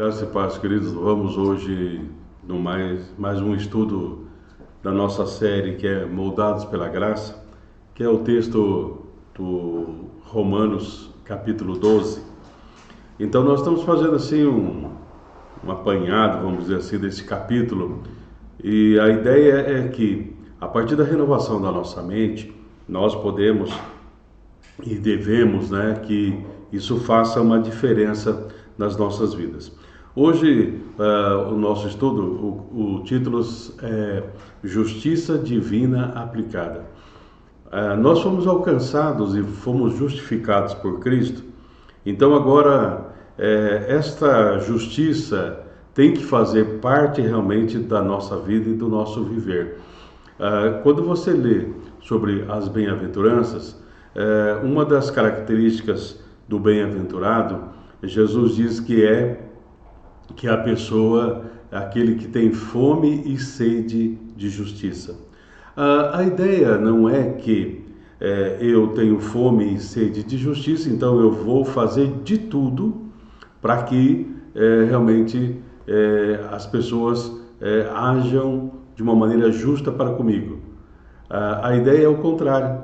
Graças e paz, queridos. Vamos hoje no mais um estudo da nossa série que é Moldados pela Graça, que é o texto do Romanos, capítulo 12. Então nós estamos fazendo assim um apanhado, vamos dizer assim, desse capítulo, e a ideia é que a partir da renovação da nossa mente, nós podemos e devemos, que isso faça uma diferença nas nossas vidas. Hoje, o nosso estudo, o título é Justiça Divina Aplicada. Nós fomos alcançados e fomos justificados por Cristo, então agora esta justiça tem que fazer parte realmente da nossa vida e do nosso viver. Quando você lê sobre as bem-aventuranças, uma das características do bem-aventurado, Jesus diz que a pessoa, aquele que tem fome e sede de justiça. A ideia não é que eu tenho fome e sede de justiça, então eu vou fazer de tudo para que realmente as pessoas ajam de uma maneira justa para comigo. A ideia é o contrário.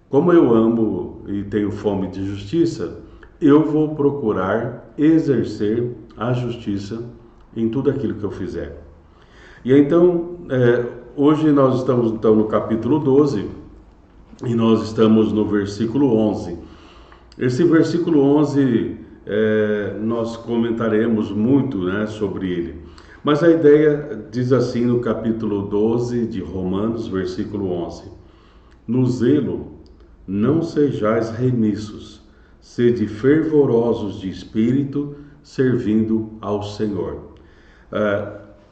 Como eu amo e tenho fome de justiça, eu vou procurar exercer a justiça em tudo aquilo que eu fizer. E então, hoje nós estamos então no capítulo 12 e nós estamos no versículo 11. Esse versículo 11 nós comentaremos muito sobre ele. Mas a ideia diz assim no capítulo 12 de Romanos, versículo 11. No zelo não sejais remissos, sede fervorosos de espírito, servindo ao Senhor.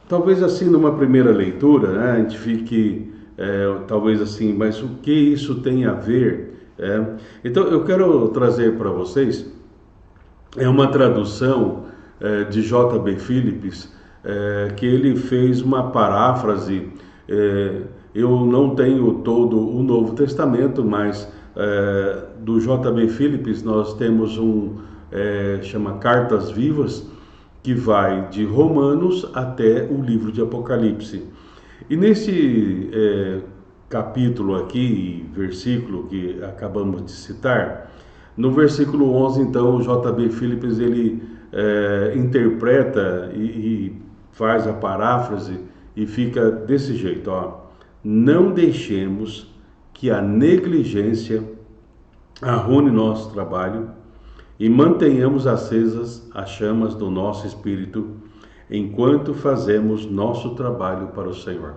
Talvez assim numa primeira leitura, a gente fique talvez assim, mas o que isso tem a ver? Então eu quero trazer para vocês uma tradução de J.B. Phillips, que ele fez uma paráfrase. Eu não tenho todo o Novo Testamento, mas do J.B. Phillips nós temos chama Cartas Vivas, que vai de Romanos até o livro de Apocalipse. E nesse capítulo aqui, versículo que acabamos de citar, no versículo 11, então, o J.B. Phillips ele interpreta e faz a paráfrase e fica desse jeito, não deixemos que a negligência arruine nosso trabalho e mantenhamos acesas as chamas do nosso espírito enquanto fazemos nosso trabalho para o Senhor.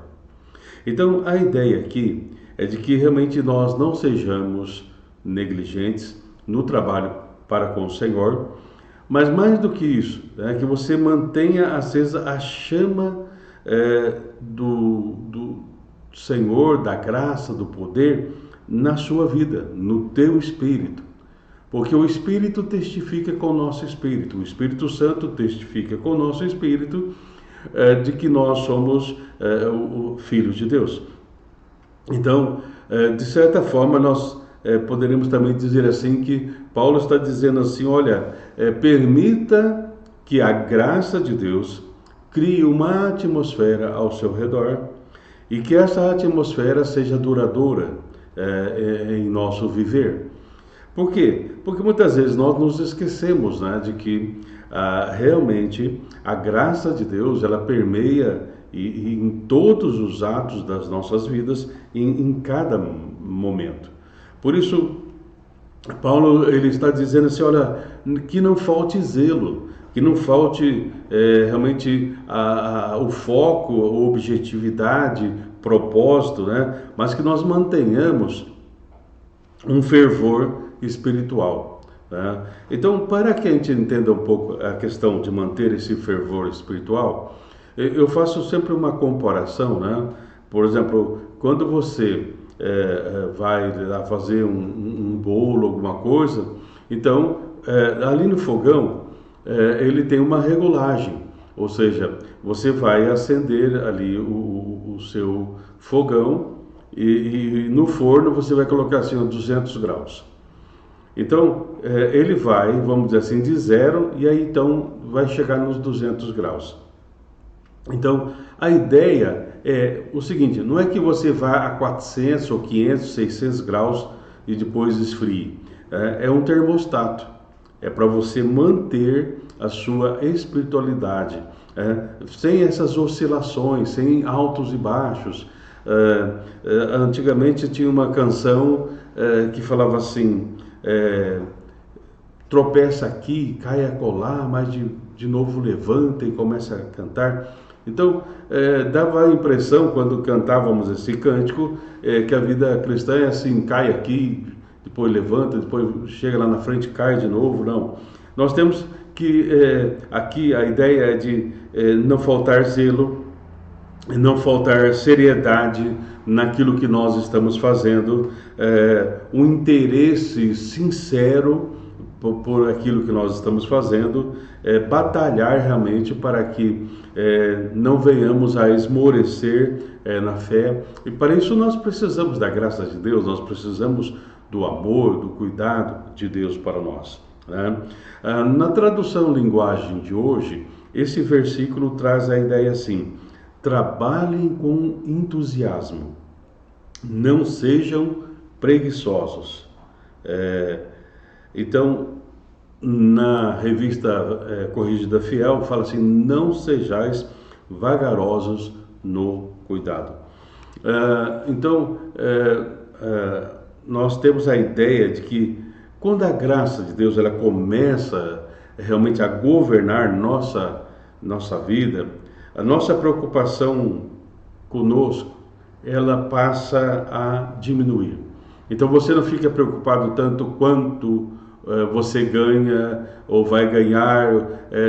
Então, a ideia aqui é de que realmente nós não sejamos negligentes no trabalho para com o Senhor, mas mais do que isso, que você mantenha acesa a chama do Senhor, da graça, do poder na sua vida, no teu espírito. Porque o Espírito testifica com o nosso espírito, o Espírito Santo testifica com o nosso espírito de que nós somos filhos de Deus. Então, de certa forma, nós poderíamos também dizer assim que Paulo está dizendo assim, olha, permita que a graça de Deus crie uma atmosfera ao seu redor e que essa atmosfera seja duradoura em nosso viver. Por quê? Porque muitas vezes nós nos esquecemos de que realmente a graça de Deus ela permeia e em todos os atos das nossas vidas, em cada momento. Por isso, Paulo ele está dizendo assim, olha, que não falte zelo, que não falte realmente o foco, a objetividade, propósito, mas que nós mantenhamos um fervor espiritual. Então, para que a gente entenda um pouco a questão de manter esse fervor espiritual, eu faço sempre uma comparação, Por exemplo, quando você vai lá fazer um bolo, alguma coisa, então ali no fogão ele tem uma regulagem, ou seja, você vai acender ali o seu fogão e no forno você vai colocar assim a 200 graus. Então, ele vai, vamos dizer assim, de zero, e aí então vai chegar nos 200 graus. Então, a ideia é o seguinte: não é que você vá a 400 ou 500, 600 graus e depois esfrie. É um termostato. É para você manter a sua espiritualidade, sem essas oscilações, sem altos e baixos. Antigamente tinha uma canção que falava assim: tropeça aqui, cai acolá, mas de novo levanta e começa a cantar. Então, dava a impressão, quando cantávamos esse cântico, que a vida cristã é assim: cai aqui, depois levanta, depois chega lá na frente, cai de novo. Não. Nós temos que, aqui, a ideia é de não faltar zelo, não faltar seriedade naquilo que nós estamos fazendo, um interesse sincero por aquilo que nós estamos fazendo, batalhar realmente para que não venhamos a esmorecer na fé. E para isso nós precisamos da graça de Deus, nós precisamos do amor, do cuidado de Deus para nós, né? Na tradução linguagem de hoje, esse versículo traz a ideia assim: trabalhem com entusiasmo, não sejam preguiçosos. Então, na revista Corrigida Fiel, fala assim: não sejais vagarosos no cuidado. Então, nós temos a ideia de que quando a graça de Deus ela começa realmente a governar nossa vida, a nossa preocupação conosco, ela passa a diminuir. Então você não fica preocupado tanto quanto você ganha ou vai ganhar.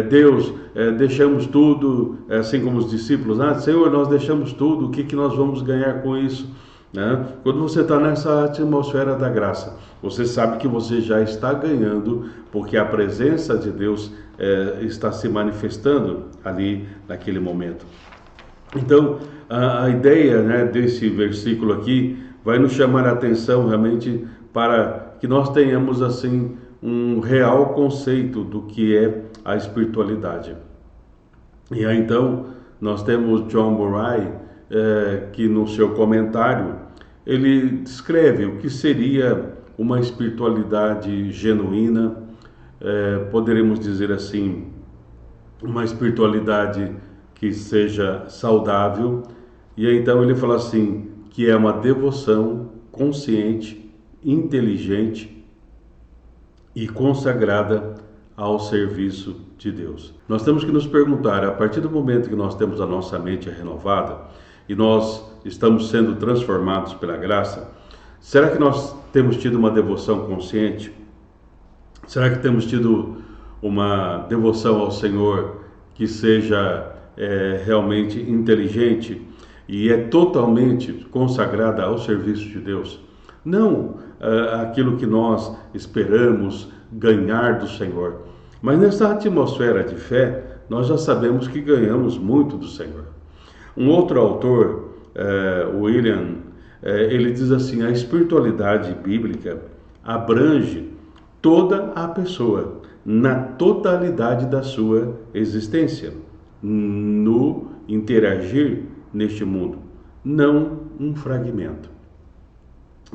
Deus, deixamos tudo, assim como os discípulos: Senhor, nós deixamos tudo, o que nós vamos ganhar com isso? Né? Quando você está nessa atmosfera da graça, você sabe que você já está ganhando, porque a presença de Deus está se manifestando ali naquele momento. Então, a ideia, né, desse versículo aqui vai nos chamar a atenção realmente para que nós tenhamos assim um real conceito do que é a espiritualidade. E aí então nós temos John Murray, que no seu comentário ele descreve o que seria uma espiritualidade genuína, poderemos dizer assim, uma espiritualidade que seja saudável. E aí, então ele fala assim, que é uma devoção consciente, inteligente e consagrada ao serviço de Deus. Nós temos que nos perguntar, a partir do momento que nós temos a nossa mente renovada e nós estamos sendo transformados pela graça, será que nós temos tido uma devoção consciente? Será que temos tido uma devoção ao Senhor que seja realmente inteligente e é totalmente consagrada ao serviço de Deus? Não aquilo que nós esperamos ganhar do Senhor, mas nessa atmosfera de fé, nós já sabemos que ganhamos muito do Senhor. Um outro autor, William, ele diz assim: a espiritualidade bíblica abrange toda a pessoa, na totalidade da sua existência, no interagir neste mundo, não um fragmento.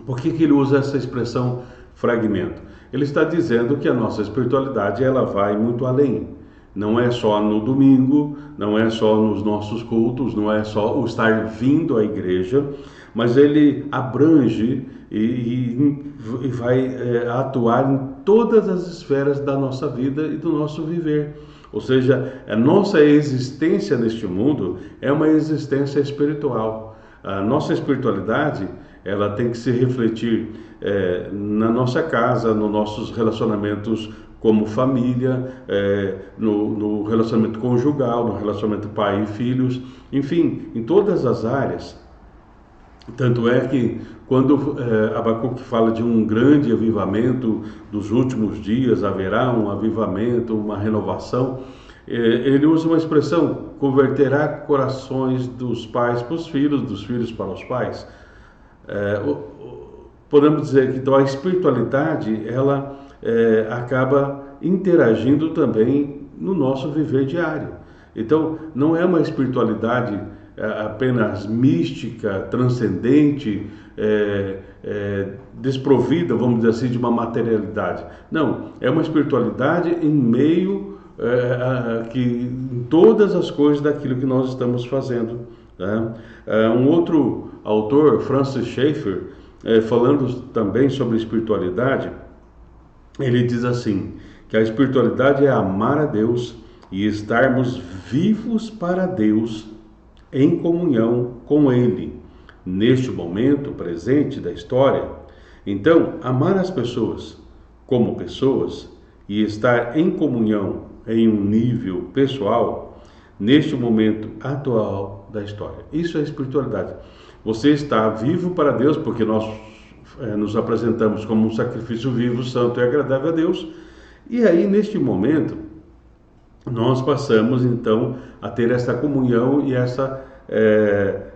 Por que ele usa essa expressão fragmento? Ele está dizendo que a nossa espiritualidade ela vai muito além. Não é só no domingo, não é só nos nossos cultos, não é só o estar vindo à igreja, mas ele abrange e vai atuar em todas as esferas da nossa vida e do nosso viver. Ou seja, a nossa existência neste mundo é uma existência espiritual. A nossa espiritualidade ela tem que se refletir na nossa casa, nos nossos relacionamentos como família, no relacionamento conjugal, no relacionamento pai e filhos, enfim, em todas as áreas. Tanto é que quando Abacuque fala de um grande avivamento dos últimos dias, haverá um avivamento, uma renovação, ele usa uma expressão: converterá corações dos pais para os filhos, dos filhos para os pais. podemos dizer que então, a espiritualidade, ela acaba interagindo também no nosso viver diário. Então, não é uma espiritualidade apenas mística, transcendente, desprovida, vamos dizer assim, de uma materialidade. Não, é uma espiritualidade em meio em todas as coisas daquilo que nós estamos fazendo. Né? Um outro autor, Francis Schaeffer, falando também sobre espiritualidade, ele diz assim, que a espiritualidade é amar a Deus e estarmos vivos para Deus em comunhão com Ele, neste momento presente da história. Então, amar as pessoas como pessoas e estar em comunhão em um nível pessoal, neste momento atual da história. Isso é espiritualidade. Você está vivo para Deus, porque nós nos apresentamos como um sacrifício vivo, santo e agradável a Deus. E aí, neste momento, nós passamos, então, a ter essa comunhão e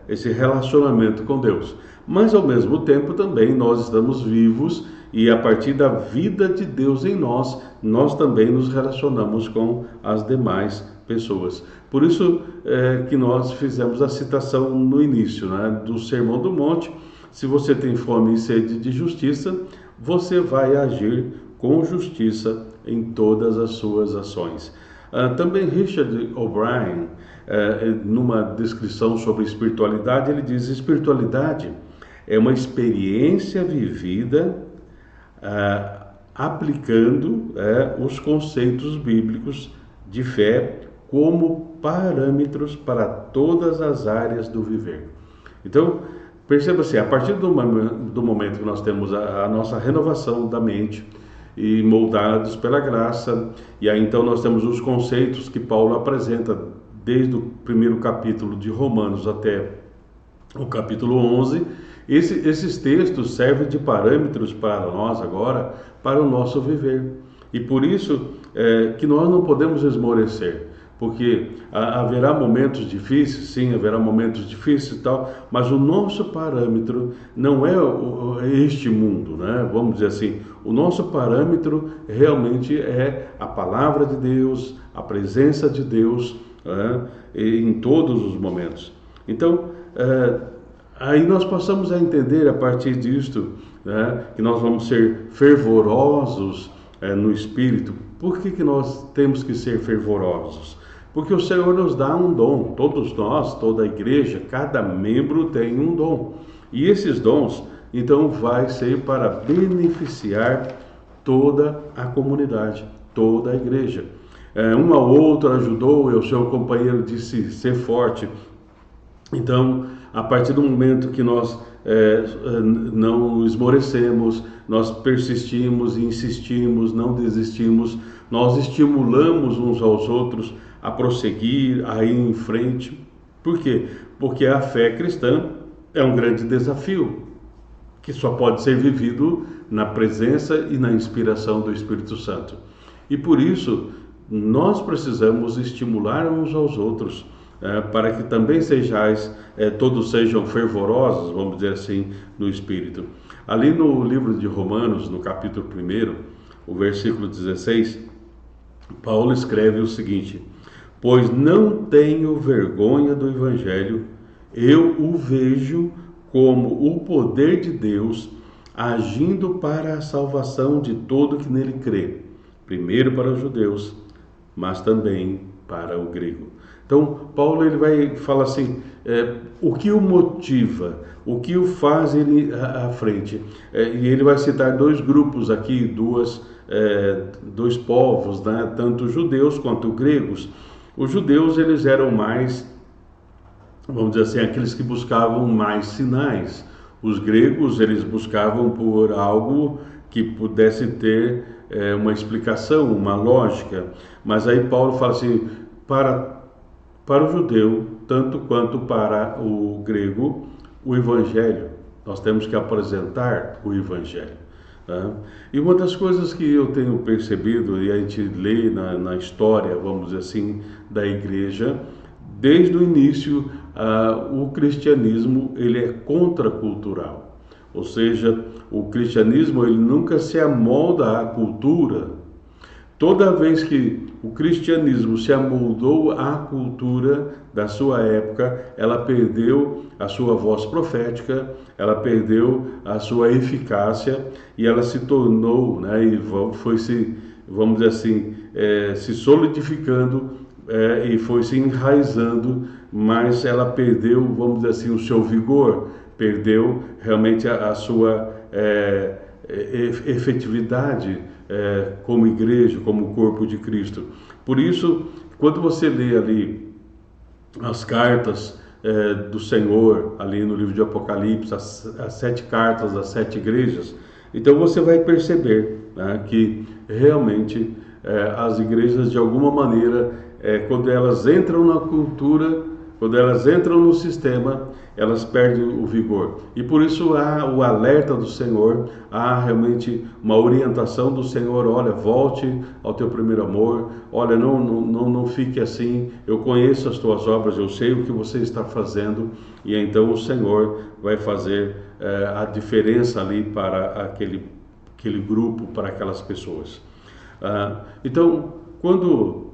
esse relacionamento com Deus. Mas, ao mesmo tempo, também nós estamos vivos e, a partir da vida de Deus em nós, nós também nos relacionamos com as demais pessoas. Por isso que nós fizemos a citação no início, né, do Sermão do Monte. Se você tem fome e sede de justiça, você vai agir com justiça em todas as suas ações. Também Richard O'Brien, numa descrição sobre espiritualidade, ele diz: espiritualidade é uma experiência vivida aplicando os conceitos bíblicos de fé como parâmetros para todas as áreas do viver. Então, perceba assim, a partir do momento que nós temos a nossa renovação da mente e moldados pela graça, e aí então nós temos os conceitos que Paulo apresenta desde o primeiro capítulo de Romanos até o capítulo 11, esses textos servem de parâmetros para nós agora, para o nosso viver. E por isso que nós não podemos esmorecer, porque haverá momentos difíceis, sim, haverá momentos difíceis e tal, mas o nosso parâmetro não é este mundo, né? Vamos dizer assim, o nosso parâmetro realmente é a palavra de Deus, a presença de Deus, em todos os momentos. Então, aí nós passamos a entender a partir disto, né, que nós vamos ser fervorosos no Espírito. Por que nós temos que ser fervorosos? Porque o Senhor nos dá um dom, todos nós, toda a igreja, cada membro tem um dom. E esses dons, então, vai ser para beneficiar toda a comunidade, toda a igreja. Um ao outro ajudou, e o seu companheiro disse ser forte. Então, a partir do momento que nós não esmorecemos, nós persistimos, insistimos, não desistimos, nós estimulamos uns aos outros a prosseguir, a ir em frente. Por quê? Porque a fé cristã é um grande desafio, que só pode ser vivido na presença e na inspiração do Espírito Santo. E por isso, nós precisamos estimular uns aos outros, para que também todos sejam fervorosos, vamos dizer assim, no Espírito. Ali no livro de Romanos, no capítulo 1, o versículo 16, Paulo escreve o seguinte: pois não tenho vergonha do Evangelho, eu o vejo como o poder de Deus agindo para a salvação de todo que nele crê, primeiro para os judeus, mas também para o grego. Então, Paulo ele vai falar assim, o que o motiva, o que o faz ele à frente. E ele vai citar dois grupos aqui, dois povos, né? Tanto judeus quanto gregos. Os judeus eles eram mais, vamos dizer assim, aqueles que buscavam mais sinais. Os gregos eles buscavam por algo que pudesse ter uma explicação, uma lógica. Mas aí Paulo fala assim, para o judeu, tanto quanto para o grego, o Evangelho. Nós temos que apresentar o Evangelho. Tá? E uma das coisas que eu tenho percebido, e a gente lê na história, vamos dizer assim, da igreja, desde o início, o cristianismo ele é contracultural. Ou seja, o cristianismo ele nunca se amolda à cultura. Toda vez que o cristianismo se amoldou à cultura da sua época, ela perdeu a sua voz profética, ela perdeu a sua eficácia e ela se tornou, né, e foi se, vamos dizer assim, se solidificando e foi se enraizando, mas ela perdeu, vamos dizer assim, o seu vigor, perdeu realmente a sua efetividade como igreja, como corpo de Cristo. Por isso, quando você lê ali as cartas do Senhor, ali no livro de Apocalipse, as 7 cartas das 7 igrejas, então você vai perceber, né, que realmente as igrejas, de alguma maneira, quando elas entram na cultura, quando elas entram no sistema, elas perdem o vigor. E por isso há o alerta do Senhor, há realmente uma orientação do Senhor: olha, volte ao teu primeiro amor, olha, não fique assim, eu conheço as tuas obras, eu sei o que você está fazendo, e então o Senhor vai fazer a diferença ali para aquele grupo, para aquelas pessoas. Então, quando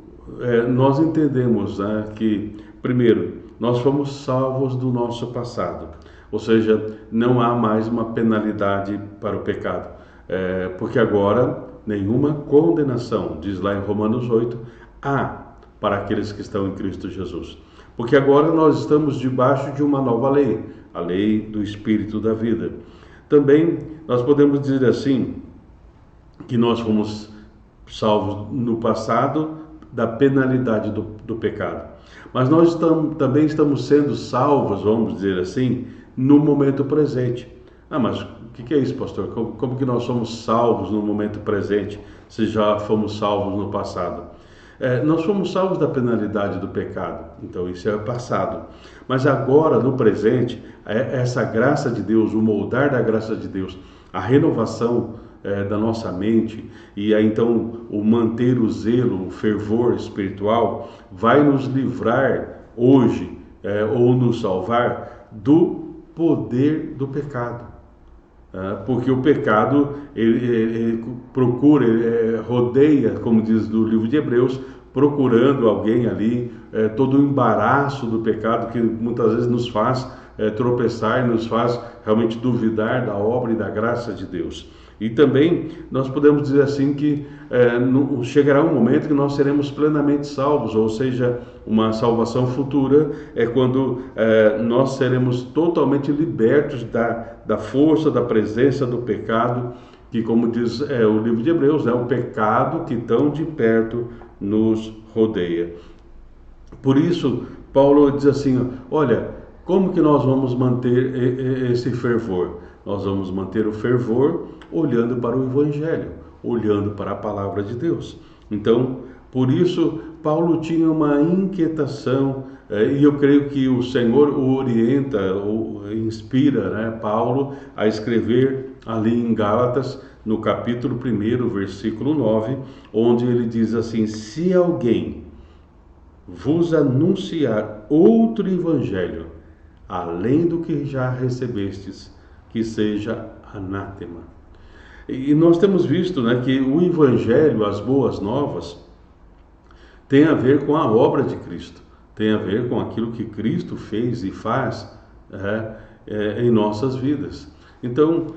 nós entendemos, né, que, primeiro, nós fomos salvos do nosso passado, ou seja, não há mais uma penalidade para o pecado, porque agora nenhuma condenação, diz lá em Romanos 8, há para aqueles que estão em Cristo Jesus. Porque agora nós estamos debaixo de uma nova lei, a lei do Espírito da vida. Também nós podemos dizer assim, que nós fomos salvos no passado da penalidade do pecado. Mas nós também estamos sendo salvos, vamos dizer assim, no momento presente. Mas o que é isso, pastor? Como que nós somos salvos no momento presente, se já fomos salvos no passado? Nós fomos salvos da penalidade do pecado, então isso é o passado. Mas agora, no presente, essa graça de Deus, o moldar da graça de Deus, a renovação da nossa mente, e aí então o manter o zelo, o fervor espiritual, vai nos livrar hoje, ou nos salvar do poder do pecado. Porque o pecado, ele procura, ele rodeia, como diz no livro de Hebreus, procurando alguém ali, todo o embaraço do pecado que muitas vezes nos faz tropeçar e nos faz realmente duvidar da obra e da graça de Deus. E também nós podemos dizer assim que chegará um momento que nós seremos plenamente salvos, ou seja, uma salvação futura é quando nós seremos totalmente libertos da força, da presença do pecado, que, como diz o livro de Hebreus, é o pecado que tão de perto nos rodeia. Por isso, Paulo diz assim, olha, como que nós vamos manter esse fervor? Nós vamos manter o fervor olhando para o Evangelho, olhando para a Palavra de Deus. Então, por isso, Paulo tinha uma inquietação, e eu creio que o Senhor o orienta, ou inspira, né, Paulo a escrever ali em Gálatas, no capítulo 1, versículo 9, onde ele diz assim, se alguém vos anunciar outro Evangelho, além do que já recebestes, que seja anátema. E nós temos visto, né, que o Evangelho, as boas novas, tem a ver com a obra de Cristo, tem a ver com aquilo que Cristo fez e faz em nossas vidas. Então,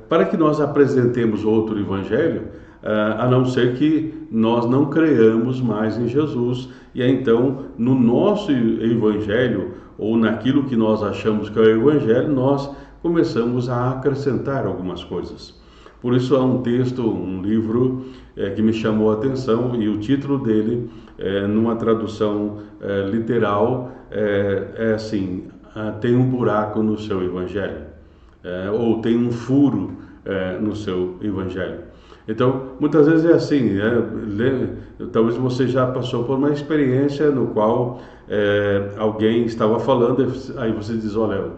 para que nós apresentemos outro Evangelho, a não ser que nós não creamos mais em Jesus, e aí, então, no nosso Evangelho, ou naquilo que nós achamos que é o Evangelho, nós começamos a acrescentar algumas coisas. Por isso há um texto, um livro que me chamou a atenção, e o título dele, numa tradução literal, é assim, tem um buraco no seu Evangelho, ou tem um furo no seu Evangelho. Então, muitas vezes é assim, talvez você já passou por uma experiência no qual alguém estava falando, aí você diz, olha,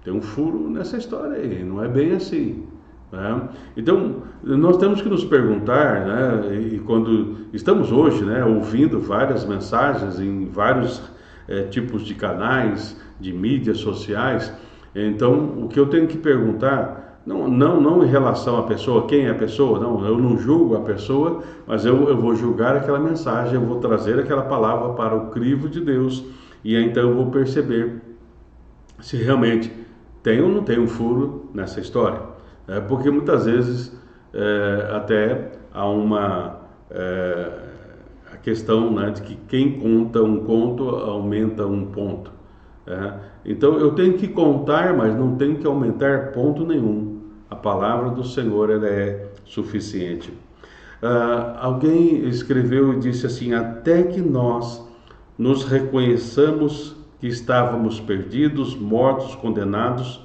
tem um furo nessa história aí, não é bem assim. Né? Então, nós temos que nos perguntar, né, e quando estamos hoje, né, ouvindo várias mensagens em vários tipos de canais, de mídias sociais, Então, o que eu tenho que perguntar, não em relação à pessoa, quem é a pessoa, não, eu não julgo a pessoa, mas eu vou julgar aquela mensagem, eu vou trazer aquela palavra para o crivo de Deus, e então eu vou perceber se realmente tem ou não tem um furo nessa história. Porque muitas vezes até há a questão, né, de que quem conta um conto aumenta um ponto. Então eu tenho que contar, mas não tenho que aumentar ponto nenhum. A palavra do Senhor, ela é suficiente. Alguém escreveu e disse assim: até que nós nos reconheçamos que estávamos perdidos, mortos, condenados,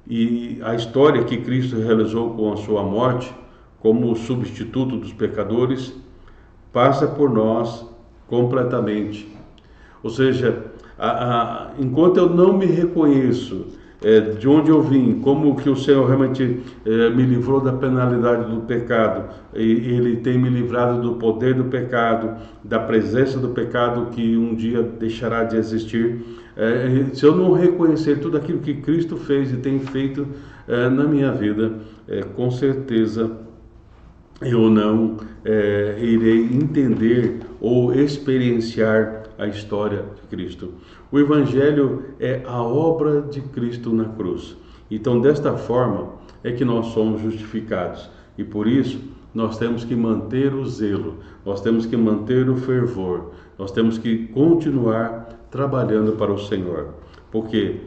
e a história que Cristo realizou com a sua morte, como substituto dos pecadores, passa por nós completamente. Ou seja, enquanto eu não me reconheço de onde eu vim, como que o Senhor realmente me livrou da penalidade do pecado, e Ele tem me livrado do poder do pecado, da presença do pecado que um dia deixará de existir. Se eu não reconhecer tudo aquilo que Cristo fez e tem feito na minha vida, com certeza eu não irei entender ou experienciar a história de Cristo. O Evangelho é a obra de Cristo na cruz. Então, desta forma é que nós somos justificados. E por isso, nós temos que manter o zelo, nós temos que manter o fervor, nós temos que continuar trabalhando para o Senhor. Porque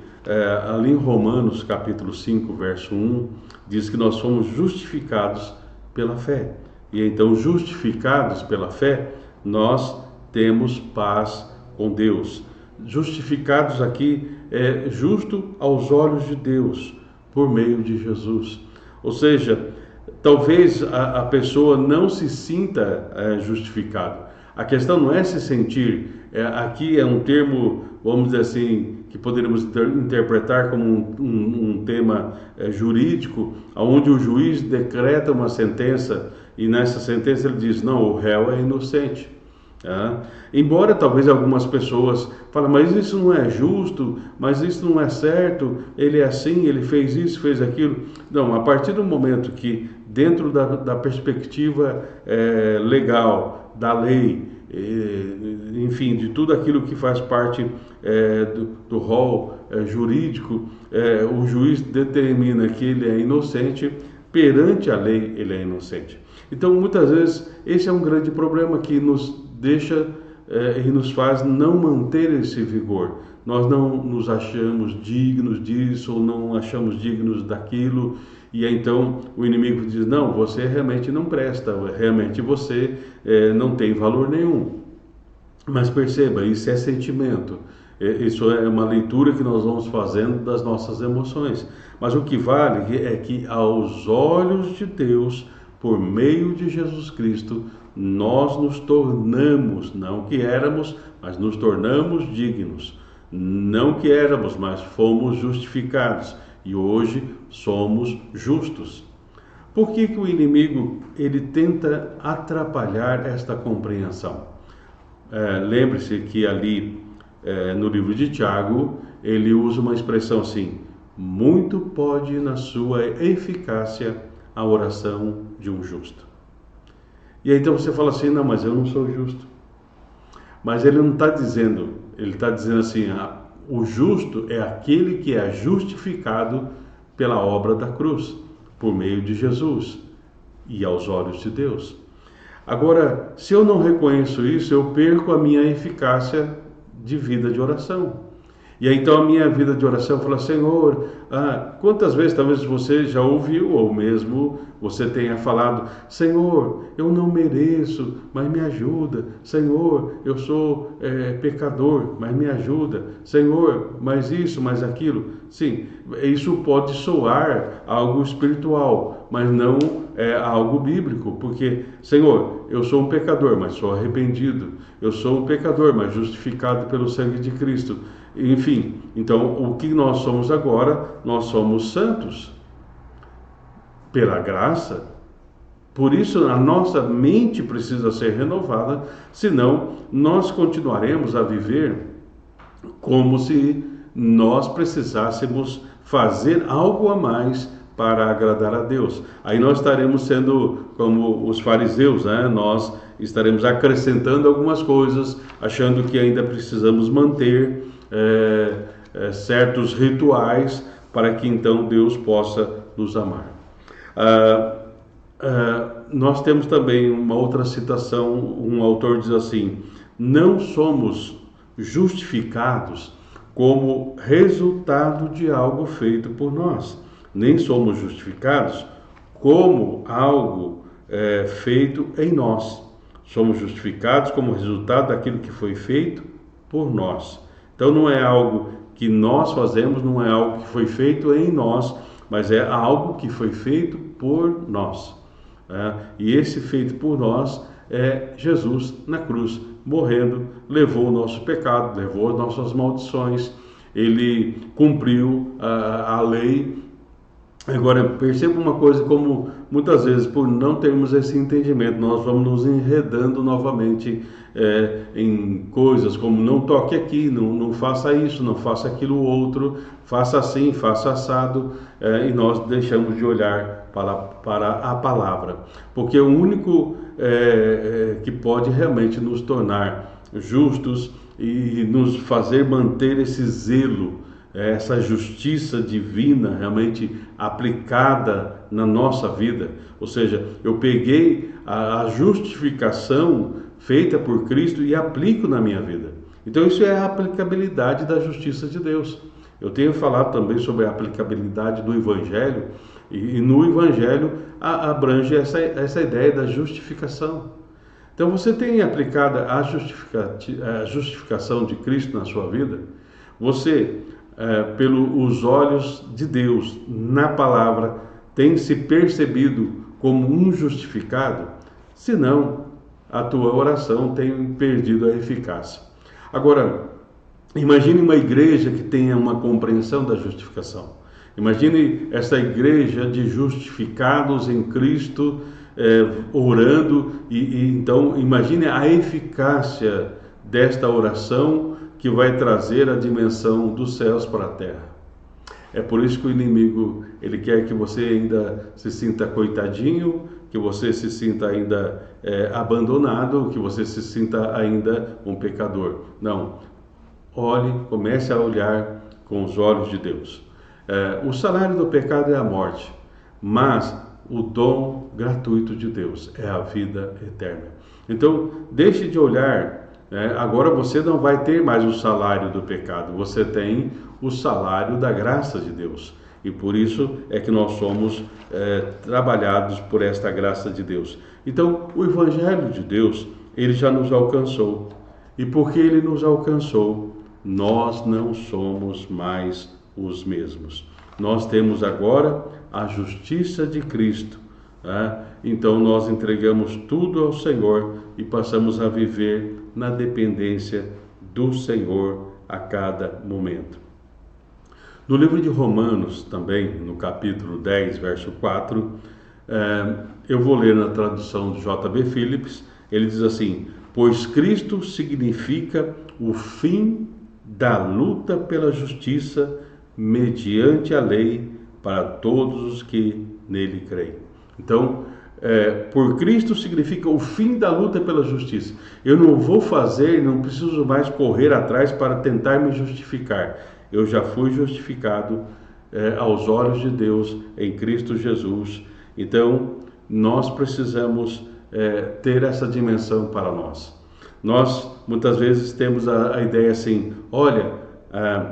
ali em Romanos, capítulo 5, verso 1, diz que nós somos justificados pela fé. E então, justificados pela fé, nós temos paz com Deus. Justificados aqui é justo aos olhos de Deus, por meio de Jesus. Ou seja, talvez a pessoa não se sinta justificado. A questão não é se sentir, aqui é um termo, vamos dizer assim, que poderíamos interpretar como um tema jurídico, onde o juiz decreta uma sentença e nessa sentença ele diz: não, o réu é inocente. Embora talvez algumas pessoas falem: mas isso não é justo, mas isso não é certo, ele é assim, ele fez isso, fez aquilo. Não, a partir do momento que dentro da perspectiva legal, da lei, enfim, de tudo aquilo que faz parte do rol jurídico, o juiz determina que ele é inocente, perante a lei ele é inocente. Então, muitas vezes, esse é um grande problema que nos deixa e nos faz não manter esse vigor. Nós não nos achamos dignos disso ou não achamos dignos daquilo, e então o inimigo diz: não, você realmente não presta, realmente você não tem valor nenhum. Mas perceba, isso é sentimento, isso é uma leitura que nós vamos fazendo das nossas emoções. Mas o que vale é que aos olhos de Deus, por meio de Jesus Cristo, nós nos tornamos, não que éramos, mas nos tornamos dignos. Não que éramos, mas fomos justificados. E hoje somos justos. Por que o inimigo ele tenta atrapalhar esta compreensão? Lembre-se que ali no livro de Tiago, ele usa uma expressão assim: muito pode na sua eficácia a oração de um justo. E aí então você fala assim: não, mas eu não sou justo. Mas ele não está dizendo, ele está dizendo assim: o justo é aquele que é justificado pela obra da cruz, por meio de Jesus e aos olhos de Deus. Agora, se eu não reconheço isso, eu perco a minha eficácia de vida de oração. E aí então a minha vida de oração fala: Senhor, quantas vezes talvez você já ouviu, ou mesmo você tenha falado: Senhor, eu não mereço, mas me ajuda. Senhor, eu sou pecador, mas me ajuda. Senhor, mas isso, mas aquilo. Sim, isso pode soar algo espiritual, mas não algo bíblico, porque: Senhor, eu sou um pecador, mas sou arrependido. Eu sou um pecador, mas justificado pelo sangue de Cristo. Enfim, então o que nós somos agora? Nós somos santos pela graça. Por isso a nossa mente precisa ser renovada, senão nós continuaremos a viver como se nós precisássemos fazer algo a mais para agradar a Deus. Aí nós estaremos sendo como os fariseus, né? Nós estaremos acrescentando algumas coisas, achando que ainda precisamos manter certos rituais para que então Deus possa nos amar. Nós temos também uma outra citação, um autor diz assim: não somos justificados como resultado de algo feito por nós, nem somos justificados como algo feito em nós. Somos justificados como resultado daquilo que foi feito por nós. Então não é algo que nós fazemos, não é algo que foi feito em nós, mas é algo que foi feito por nós. E esse feito por nós é Jesus na cruz, morrendo, levou o nosso pecado, levou as nossas maldições, ele cumpriu a lei. Agora, perceba uma coisa, como muitas vezes, por não termos esse entendimento, nós vamos nos enredando novamente em coisas como não toque aqui, não faça isso, não faça aquilo outro, faça assim, faça assado, e nós deixamos de olhar para a palavra. Porque o único que pode realmente nos tornar justos e nos fazer manter esse zelo, essa justiça divina realmente aplicada na nossa vida, ou seja, eu peguei a justificação feita por Cristo e aplico na minha vida. Então isso é a aplicabilidade da justiça de Deus. Eu tenho falado também sobre a aplicabilidade do Evangelho, e no Evangelho abrange essa ideia da justificação. Então você tem aplicado a justificação de Cristo na sua vida? Você, pelos olhos de Deus, na palavra, tem se percebido como um justificado? Se não, a tua oração tem perdido a eficácia. Agora, imagine uma igreja que tenha uma compreensão da justificação. Imagine essa igreja de justificados em Cristo, orando, e então imagine a eficácia desta oração que vai trazer a dimensão dos céus para a terra. É por isso que o inimigo, ele quer que você ainda se sinta coitadinho, que você se sinta ainda abandonado, que você se sinta ainda um pecador. Não, olhe, comece a olhar com os olhos de Deus. O salário do pecado é a morte, mas o dom gratuito de Deus é a vida eterna. Então, deixe de olhar. Agora você não vai ter mais o salário do pecado, você tem o salário da graça de Deus. E por isso é que nós somos trabalhados por esta graça de Deus. Então, o Evangelho de Deus, ele já nos alcançou. E porque ele nos alcançou, nós não somos mais os mesmos. Nós temos agora a justiça de Cristo. Então nós entregamos tudo ao Senhor e passamos a viver na dependência do Senhor a cada momento. No livro de Romanos, também, no capítulo 10, verso 4, eu vou ler na tradução de J.B. Phillips. Ele diz assim: pois Cristo significa o fim da luta pela justiça mediante a lei para todos os que nele creem. Então, por Cristo significa o fim da luta pela justiça. Eu não vou fazer, não preciso mais correr atrás para tentar me justificar. Eu já fui justificado aos olhos de Deus em Cristo Jesus. Então, nós precisamos ter essa dimensão para nós. Nós, muitas vezes, temos a ideia assim, olha,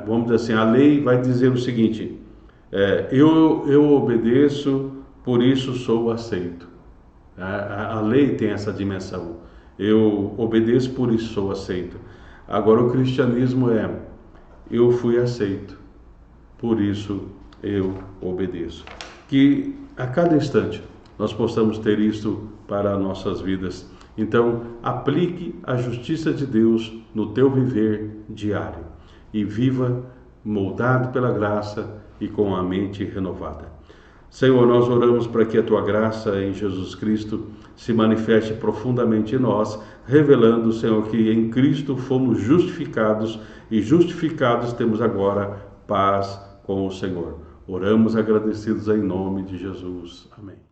vamos dizer assim, a lei vai dizer o seguinte, eu obedeço, por isso sou aceito. A lei tem essa dimensão, eu obedeço, por isso sou aceito. Agora o cristianismo eu fui aceito, por isso eu obedeço. Que a cada instante nós possamos ter isto para nossas vidas. Então, aplique a justiça de Deus no teu viver diário e viva moldado pela graça e com a mente renovada. Senhor, nós oramos para que a tua graça em Jesus Cristo se manifeste profundamente em nós, revelando, Senhor, que em Cristo fomos justificados e justificados temos agora paz com o Senhor. Oramos agradecidos em nome de Jesus. Amém.